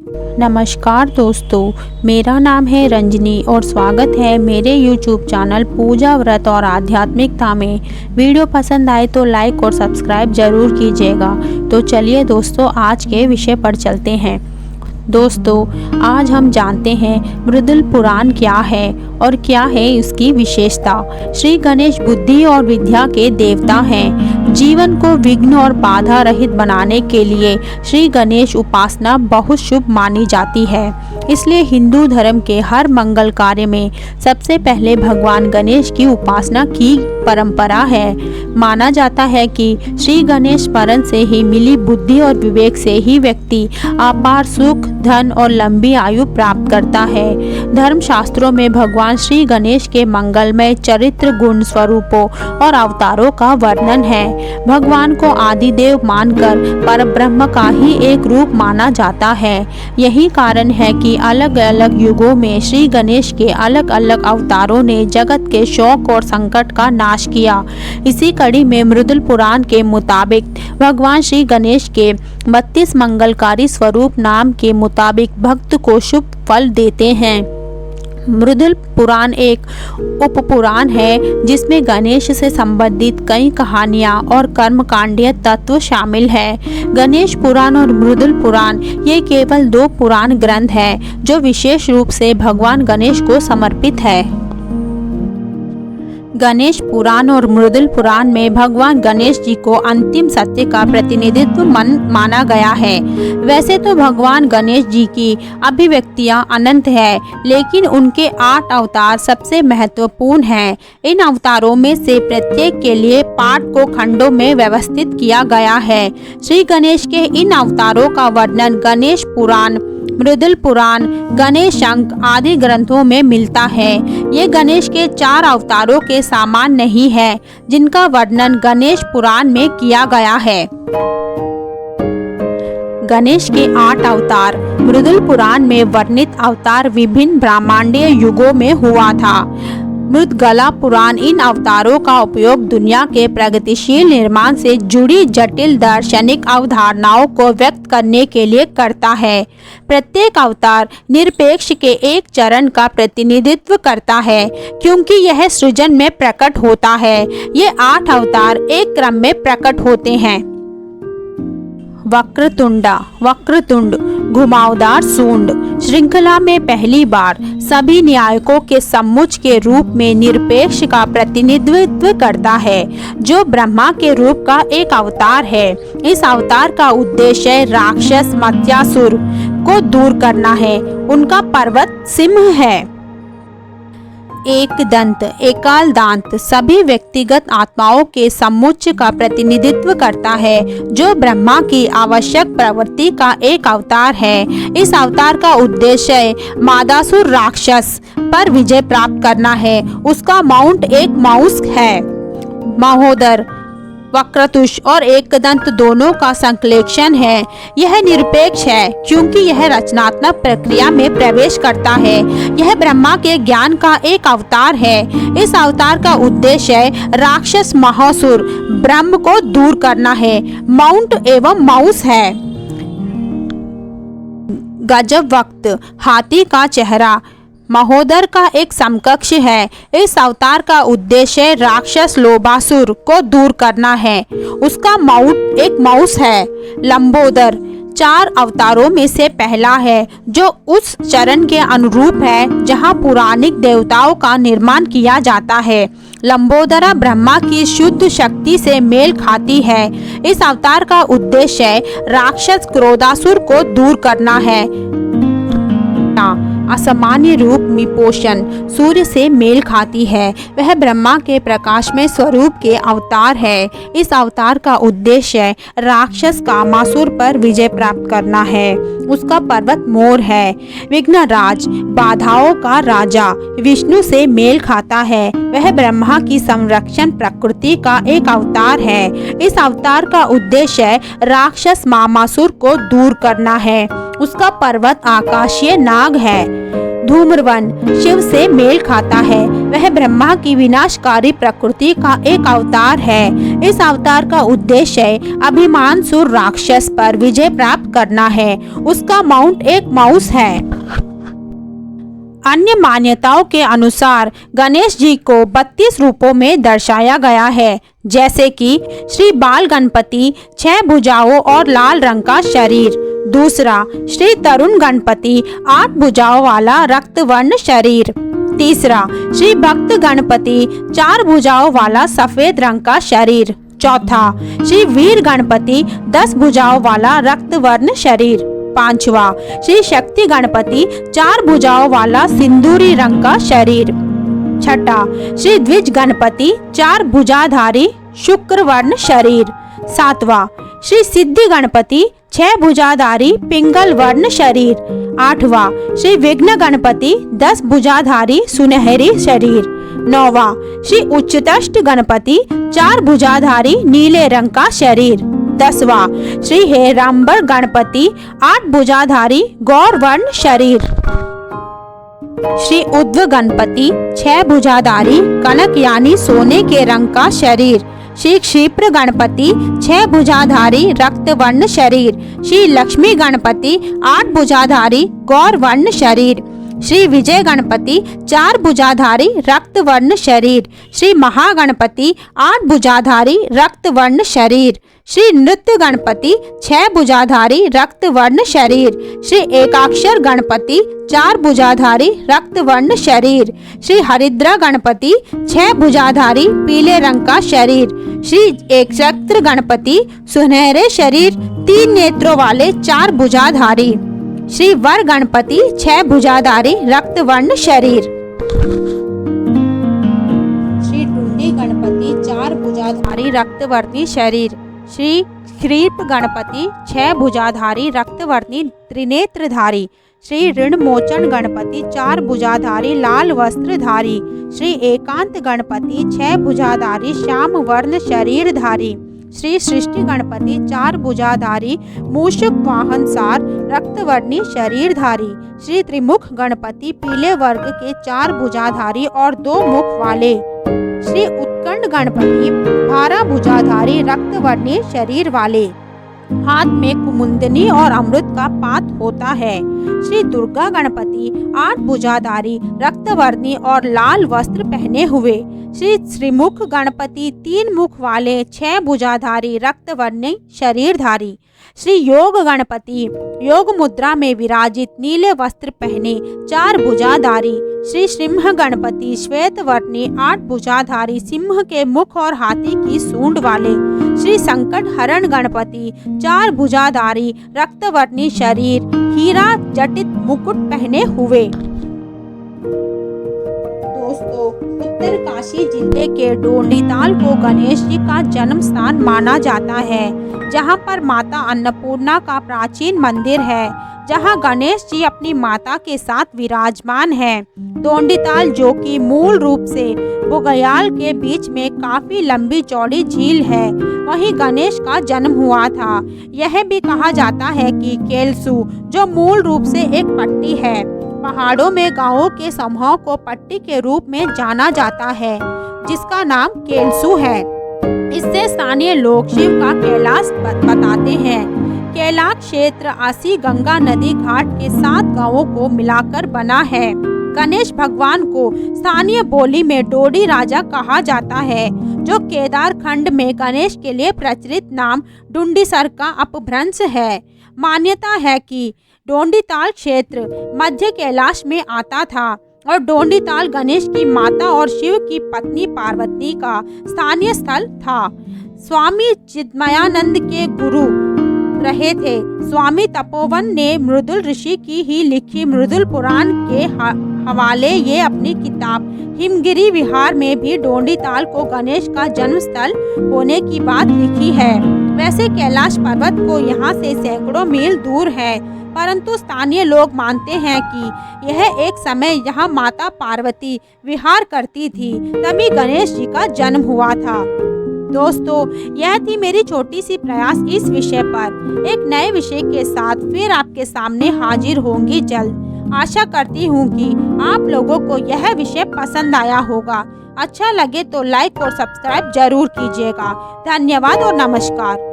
नमस्कार दोस्तों, मेरा नाम है रंजनी और स्वागत है मेरे YouTube चैनल पूजा व्रत और आध्यात्मिकता में। वीडियो पसंद आए तो लाइक और सब्सक्राइब जरूर कीजिएगा। तो चलिए दोस्तों, आज के विषय पर चलते हैं। दोस्तों, आज हम जानते हैं मृदुल पुराण क्या है और क्या है इसकी विशेषता। श्री गणेश बुद्धि और विद्या के देवता हैं। जीवन को विघ्न और बाधा रहित बनाने के लिए श्री गणेश उपासना बहुत शुभ मानी जाती है। इसलिए हिंदू धर्म के हर मंगल कार्य में सबसे पहले भगवान गणेश की उपासना की परंपरा है। माना जाता है कि श्री गणेश स्मरण से ही मिली बुद्धि और विवेक से ही व्यक्ति अपार सुख, धन और लंबी आयु प्राप्त करता है। धर्म शास्त्रों में भगवान श्री गणेश के मंगलमय चरित्र, गुण, स्वरूपों और अवतारों का वर्णन है। भगवान को आदिदेव मानकर परब्रह्म का ही एक रूप माना जाता है। यही कारण है कि अलग अलग युगों में श्री गणेश के अलग अलग अवतारों ने जगत के शोक और संकट का नाश किया। इसी कड़ी में मृदुल पुराण के मुताबिक भगवान श्री गणेश के 32 मंगलकारी स्वरूप नाम के मुताबिक भक्त को शुभ फल देते हैं। मृदुल पुराण एक उपपुराण है जिसमें गणेश से संबंधित कई कहानियां और कर्मकांडीय तत्व शामिल है। गणेश पुराण और मृदुल पुराण ये केवल 2 पुराण ग्रंथ हैं जो विशेष रूप से भगवान गणेश को समर्पित है। गणेश पुराण और मृदुल पुराण में भगवान गणेश जी को अंतिम सत्य का प्रतिनिधित्व माना गया है। वैसे तो भगवान गणेश जी की अभिव्यक्तियां अनंत है, लेकिन उनके 8 अवतार सबसे महत्वपूर्ण हैं। इन अवतारों में से प्रत्येक के लिए पाठ को खंडों में व्यवस्थित किया गया है। श्री गणेश के इन अवतारों का वर्णन गणेश पुराण, मृदुल पुराण, गणेश अंक आदि ग्रंथों में मिलता है। ये गणेश के 4 अवतारों के समान नहीं है जिनका वर्णन गणेश पुराण में किया गया है। गणेश के 8 अवतार मृदुल पुराण में वर्णित अवतार विभिन्न ब्रह्मांडीय युगों में हुआ था। मृदगला पुराण इन अवतारों का उपयोग दुनिया के प्रगतिशील निर्माण से जुड़ी जटिल दार्शनिक अवधारणाओं को व्यक्त करने के लिए करता है। प्रत्येक अवतार निरपेक्ष के एक चरण का प्रतिनिधित्व करता है, क्योंकि यह सृजन में प्रकट होता है। ये 8 अवतार एक क्रम में प्रकट होते हैं। वक्रतुंड घुमावदार सूंड श्रृंखला में पहली बार सभी न्यायकों के सम्मुच के रूप में निरपेक्ष का प्रतिनिधित्व करता है, जो ब्रह्मा के रूप का एक अवतार है। इस अवतार का उद्देश्य राक्षस मत्स्यासुर को दूर करना है। उनका पर्वत सिंह है। एक दंत एकाल दांत सभी व्यक्तिगत आत्माओं के समुच्चय का प्रतिनिधित्व करता है, जो ब्रह्मा की आवश्यक प्रवृत्ति का एक अवतार है। इस अवतार का उद्देश्य मादासुर राक्षस पर विजय प्राप्त करना है। उसका माउंट एक माउस है। महोदर, वक्रतुष और एकदंत दोनों का संश्लेषण है। यह निरपेक्ष है क्योंकि यह रचनात्मक प्रक्रिया में प्रवेश करता है। यह ब्रह्मा के ज्ञान का एक अवतार है। इस अवतार का उद्देश्य राक्षस महासुर ब्रह्म को दूर करना है। माउंट एवं माउस है। गजब वक्त हाथी का चेहरा महोदर का एक समकक्ष है। इस अवतार का उद्देश्य राक्षस लोबासुर को दूर करना है। उसका माउंट एक माउस है। लंबोदर 4 अवतारों में से पहला है, जो उस चरण के अनुरूप है जहां पुराणिक देवताओं का निर्माण किया जाता है। लंबोदरा ब्रह्मा की शुद्ध शक्ति से मेल खाती है। इस अवतार का उद्देश्य राक्षस क्रोधासुर को दूर करना है। असामान्य रूप में पोषण सूर्य से मेल खाती है। वह ब्रह्मा के प्रकाशमय स्वरूप के अवतार है। इस अवतार का उद्देश्य राक्षस कामासुर पर विजय प्राप्त करना है। उसका पर्वत मोर है। विघ्नराज बाधाओं का राजा विष्णु से मेल खाता है। वह ब्रह्मा की संरक्षण प्रकृति का एक अवतार है। इस अवतार का उद्देश्य राक्षस मामासुर को दूर करना है। उसका पर्वत आकाशीय नाग है। धूम्रवन शिव से मेल खाता है। वह ब्रह्मा की विनाशकारी प्रकृति का एक अवतार है। इस अवतार का उद्देश्य अभिमानसुर राक्षस पर विजय प्राप्त करना है। उसका माउंट एक माउस है। अन्य मान्यताओं के अनुसार गणेश जी को 32 रूपों में दर्शाया गया है, जैसे कि श्री बाल गणपति 6 भुजाओं और लाल रंग का शरीर। दूसरा, श्री तरुण गणपति 8 भुजाओं वाला रक्त वर्ण शरीर। तीसरा, श्री भक्त गणपति 4 भुजाओं वाला सफेद रंग का शरीर। चौथा, श्री वीर गणपति 10 भुजाओं वाला रक्त वर्ण शरीर। पांचवा, श्री शक्ति गणपति 4 भुजाओं वाला सिंदूरी रंग का शरीर। छठा, श्री द्विज गणपति 4 भुजाधारी शुक्र वर्ण शरीर। सातवां, श्री सिद्धि गणपति 6 भुजाधारी पिंगल वर्ण शरीर। आठवां, श्री विघ्न गणपति 10 भुजाधारी सुनहरी शरीर। नौवां, श्री उच्चतष्ट गणपति 4 भुजाधारी नीले रंग का शरीर। 10वां, श्री हेरांबर गणपति 8 भुजाधारी गौर वर्ण शरीर। श्री उद्व गणपति 6 भुजाधारी कनक यानी सोने के रंग का शरीर। श्री क्षिप्र गणपति 6 भुजाधारी रक्त वर्ण शरीर। श्री लक्ष्मी गणपति 8 भुजाधारी गौर वर्ण शरीर। श्री विजय गणपति 4 भुजाधारी रक्त वर्ण शरीर। श्री महागणपति 8 भुजाधारी रक्त वर्ण शरीर। श्री नृत्य गणपति 6 भुजाधारी रक्त वर्ण शरीर। श्री एकाक्षर गणपति 4 भुजाधारी रक्त वर्ण शरीर। श्री हरिद्रा गणपति 6 भुजाधारी पीले रंग का शरीर। श्री एकछत्र गणपति सुनहरे शरीर 3 नेत्रों वाले 4 भुजाधारी। श्री वर गणपति 6 भुजाधारी रक्त वर्ण शरीर। श्री डुंडी गणपति 4 भुजाधारी रक्तवर्णी शरीर। श्री क्षीप गणपति 6 भुजाधारी रक्तवर्णी त्रिनेत्रधारी। श्री ऋणमोचन गणपति 4 भुजाधारी लाल वस्त्रधारी। श्री एकांत गणपति 6 भुजाधारी श्याम वर्ण शरीरधारी। श्री सृष्टि गणपति 4 भुजाधारी मूषक वाहन सार रक्तवर्णी शरीरधारी। श्री त्रिमुख गणपति पीले वर्ग के 4 भुजाधारी और 2 मुख वाले। श्री उत्कंठ गणपति 12 भुजाधारी रक्तवर्णी शरीर वाले। हाथ में कुमुंदनी और अमृत का पात होता है। श्री दुर्गा गणपति 8 भुजाधारी रक्तवर्णी और लाल वस्त्र पहने हुए। श्री श्रीमुख गणपति 3 मुख वाले 6 भुजाधारी रक्तवर्णी शरीरधारी। श्री योग गणपति योग मुद्रा में विराजित नीले वस्त्र पहने 4 भुजाधारी। श्री सिंह गणपति श्वेत वर्णी 8 भुजाधारी सिंह के मुख और हाथी की सूंड वाले। श्री संकट हरण गणपति 4 भुजाधारी रक्तवर्णी शरीर हीरा जटित मुकुट पहने हुए। दोस्तों, उत्तरकाशी जिले के डोंडीताल को गणेश जी का जन्म स्थान माना जाता है, जहां पर माता अन्नपूर्णा का प्राचीन मंदिर है, जहां गणेश जी अपनी माता के साथ विराजमान हैं। डोंडीताल, जो कि मूल रूप से बुग्याल के बीच में काफी लंबी चौड़ी झील है, वहीं गणेश का जन्म हुआ था। यह भी कहा जाता है कि केलसू, जो मूल रूप से एक पट्टी है, पहाड़ों में गांवों के समूह को पट्टी के रूप में जाना जाता है, जिसका नाम केलसू है। इससे स्थानीय लोग शिव का कैलाश बताते हैं। कैलाश क्षेत्र आसी गंगा नदी घाट के 7 गांवों को मिलाकर बना है। गणेश भगवान को स्थानीय बोली में डोडी राजा कहा जाता है, जो केदार खंड में गणेश के लिए प्रचलित नाम डुंडीसर का अपभ्रंश है। मान्यता है कि डोंडीताल क्षेत्र मध्य कैलाश में आता था और डोंडीताल गणेश की माता और शिव की पत्नी पार्वती का स्थानीय स्थल था। स्वामी चिन्मयानंद के गुरु रहे थे। स्वामी तपोवन ने मृदुल ऋषि की ही लिखी मृदुल पुराण के हवाले ये अपनी किताब हिमगिरी विहार में भी डोंडीताल को गणेश का जन्म स्थल होने की बात लिखी है। वैसे कैलाश पर्वत को यहाँ से सैकड़ों मील दूर है, परंतु स्थानीय लोग मानते हैं कि यह एक समय यहाँ माता पार्वती विहार करती थी, तभी गणेश जी का जन्म हुआ था। दोस्तों, यह थी मेरी छोटी सी प्रयास इस विषय पर। एक नए विषय के साथ फिर आपके सामने हाजिर होंगी जल्द। आशा करती हूँ कि आप लोगों को यह विषय पसंद आया होगा। अच्छा लगे तो लाइक और सब्सक्राइब जरूर कीजिएगा। धन्यवाद और नमस्कार।